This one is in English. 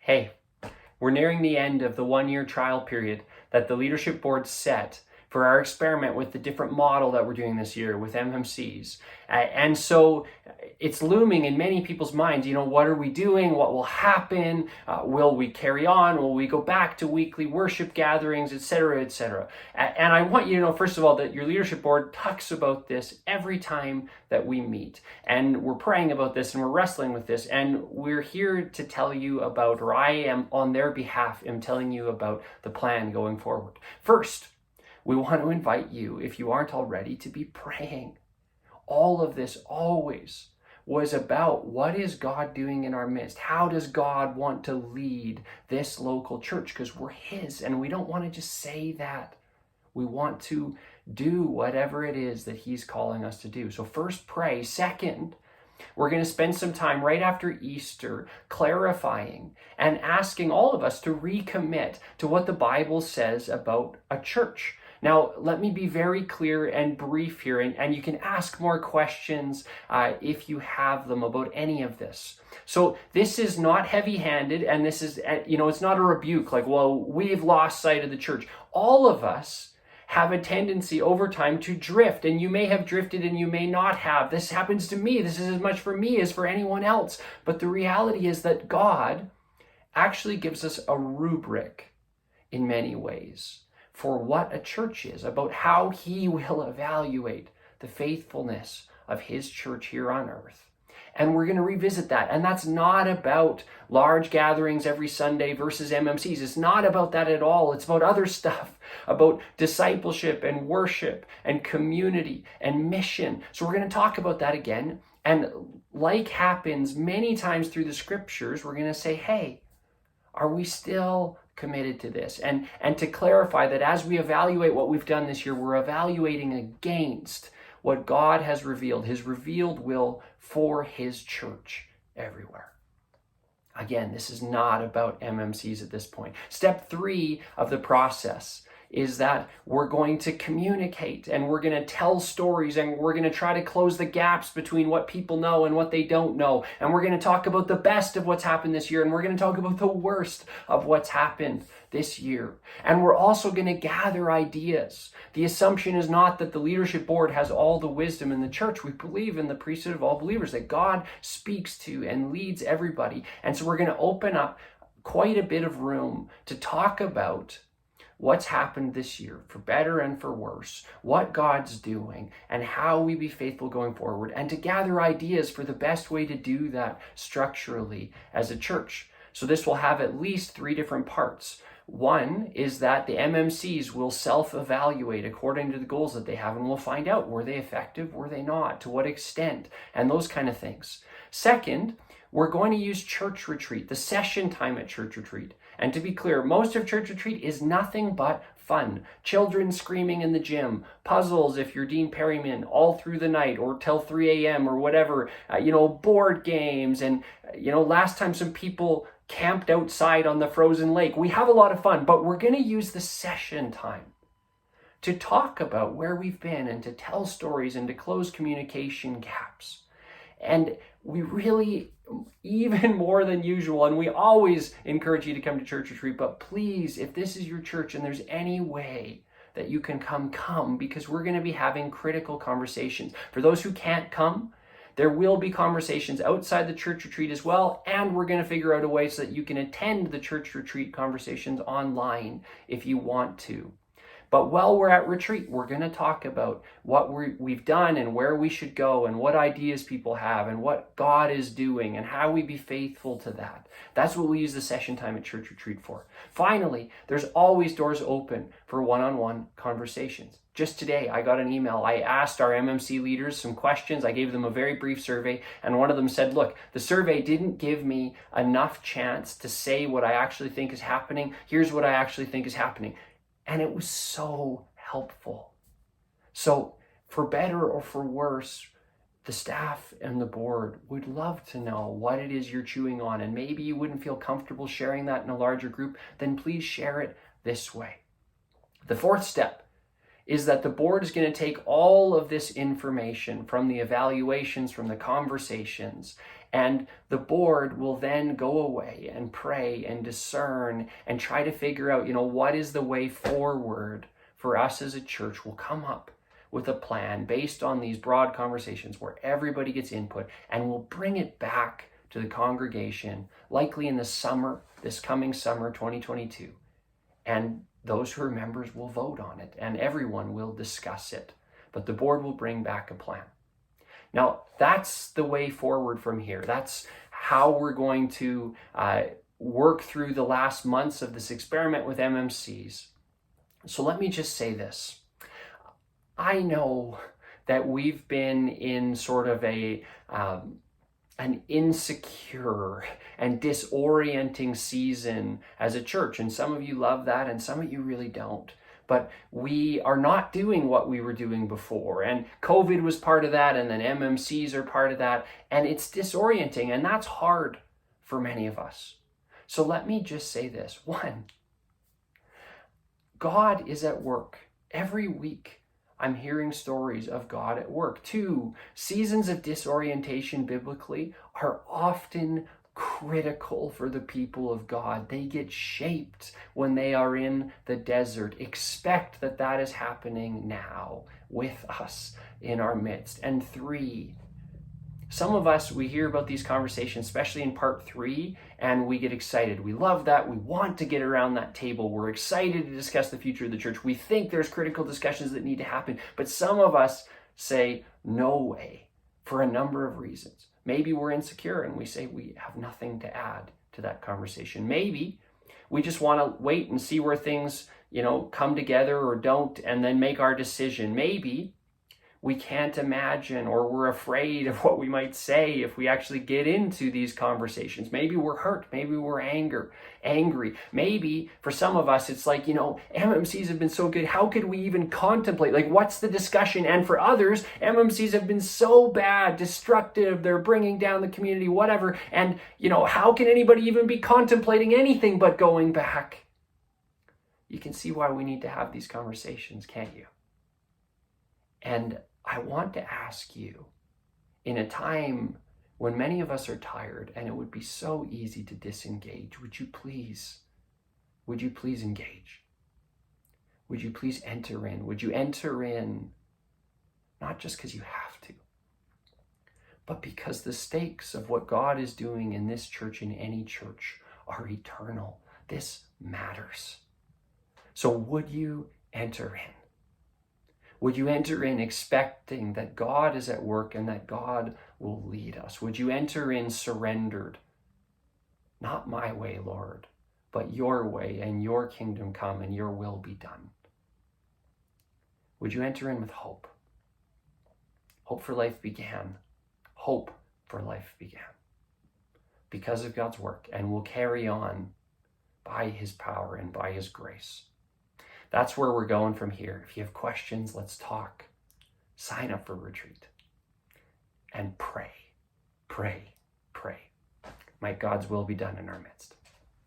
Hey, we're nearing the end of the 1-year trial period that the leadership board set for our experiment with the different model that we're doing this year with MMCs. And so it's looming in many people's minds, what are we doing? What will happen? Will we carry on? Will we go back to weekly worship gatherings, etc., etc.? And I want you to know, first of all, that your leadership board talks about this every time that we meet. And we're praying about this and we're wrestling with this. And we're here to tell you about, or I am on their behalf, am telling you about the plan going forward. First, we want to invite you, if you aren't already, to be praying. All of this always was about what is God doing in our midst? How does God want to lead this local church? Because we're His, and we don't want to just say that. We want to do whatever it is that He's calling us to do. So first, pray. Second, we're going to spend some time right after Easter clarifying and asking all of us to recommit to what the Bible says about a church. Now, let me be very clear and brief here, and you can ask more questions if you have them about any of this. So this is not heavy-handed, and this is, it's not a rebuke like, well, we've lost sight of the church. All of us have a tendency over time to drift, and you may have drifted and you may not have. This happens to me. This is as much for me as for anyone else. But the reality is that God actually gives us a rubric in many ways for what a church is, about how He will evaluate the faithfulness of His church here on earth. And we're going to revisit that. And that's not about large gatherings every Sunday versus MMCs. It's not about that at all. It's about other stuff, about discipleship and worship and community and mission. So we're going to talk about that again. And like happens many times through the scriptures, we're going to say, hey, are we still committed to this? And to clarify that as we evaluate what we've done this year, we're evaluating against what God has revealed, His revealed will for His church everywhere. Again, this is not about MMCs at this point. Step 3 of the process is that we're going to communicate and we're going to tell stories and we're going to try to close the gaps between what people know and what they don't know. And we're going to talk about the best of what's happened this year, and we're going to talk about the worst of what's happened this year. And we're also going to gather ideas. The assumption is not that the leadership board has all the wisdom in the church. We believe in the priesthood of all believers, that God speaks to and leads everybody. And so we're going to open up quite a bit of room to talk about what's happened this year, for better and for worse, what God's doing, and how we be faithful going forward, and to gather ideas for the best way to do that structurally as a church. So this will have at least 3 different parts. One is that the MMCs will self-evaluate according to the goals that they have, and we'll find out, were they effective, were they not, to what extent, and those kind of things. Second, we're going to use church retreat, the session time at church retreat. And to be clear, most of church retreat is nothing but fun. Children screaming in the gym, puzzles if you're Dean Perryman all through the night or till 3 a.m. or whatever, board games. And, last time some people camped outside on the frozen lake. We have a lot of fun, but we're going to use the session time to talk about where we've been and to tell stories and to close communication gaps. And we really, even more than usual, and we always encourage you to come to church retreat, but please, if this is your church and there's any way that you can come, because we're going to be having critical conversations. For those who can't come, there will be conversations outside the church retreat as well, and we're going to figure out a way so that you can attend the church retreat conversations online if you want to. But while we're at retreat, we're going to talk about what we've done and where we should go and what ideas people have and what God is doing and how we be faithful to that. That's what we use the session time at church retreat for. Finally, there's always doors open for one-on-one conversations. Just today, I got an email. I asked our MMC leaders some questions. I gave them a very brief survey, and one of them said, look, the survey didn't give me enough chance to say what I actually think is happening. Here's what I actually think is happening. And it was so helpful. So for better or for worse, the staff and the board would love to know what it is you're chewing on. And maybe you wouldn't feel comfortable sharing that in a larger group. Then please share it this way. The 4th step is that the board is going to take all of this information from the evaluations, from the conversations, and the board will then go away and pray and discern and try to figure out, what is the way forward for us as a church. We'll come up with a plan based on these broad conversations where everybody gets input, and we'll bring it back to the congregation, likely in the summer, this coming summer, 2022. And those who are members will vote on it, and everyone will discuss it. But the board will bring back a plan. Now, that's the way forward from here. That's how we're going to work through the last months of this experiment with MMCs. So let me just say this. I know that we've been in sort of an insecure and disorienting season as a church. And some of you love that, and some of you really don't. But we are not doing what we were doing before. And COVID was part of that, and then MMCs are part of that. And it's disorienting, and that's hard for many of us. So let me just say this. 1, God is at work every week. I'm hearing stories of God at work. 2, seasons of disorientation biblically are often critical for the people of God. They get shaped when they are in the desert. Expect that that is happening now with us in our midst. And 3, some of us, we hear about these conversations, especially in part 3, and we get excited. We love that. We want to get around that table. We're excited to discuss the future of the church. We think there's critical discussions that need to happen. But some of us say, no way, for a number of reasons. Maybe we're insecure and we say we have nothing to add to that conversation. Maybe we just want to wait and see where things, come together or don't, and then make our decision. Maybe we can't imagine, or we're afraid of what we might say if we actually get into these conversations. Maybe we're hurt. Maybe we're angry. Maybe for some of us, it's like, MMCs have been so good. How could we even contemplate? Like, what's the discussion? And for others, MMCs have been so bad, destructive. They're bringing down the community, whatever. And, how can anybody even be contemplating anything but going back? You can see why we need to have these conversations, can't you? And I want to ask you, in a time when many of us are tired and it would be so easy to disengage, would you please engage? Would you please enter in? Would you enter in not just because you have to, but because the stakes of what God is doing in this church, in any church, are eternal. This matters. So would you enter in? Would you enter in expecting that God is at work and that God will lead us? Would you enter in surrendered? Not my way, Lord, but your way, and your kingdom come and your will be done. Would you enter in with hope? Hope for life began. Hope for life began because of God's work, and will carry on by his power and by his grace. That's where we're going from here. If you have questions, let's talk. Sign up for retreat. And pray. Might God's will be done in our midst.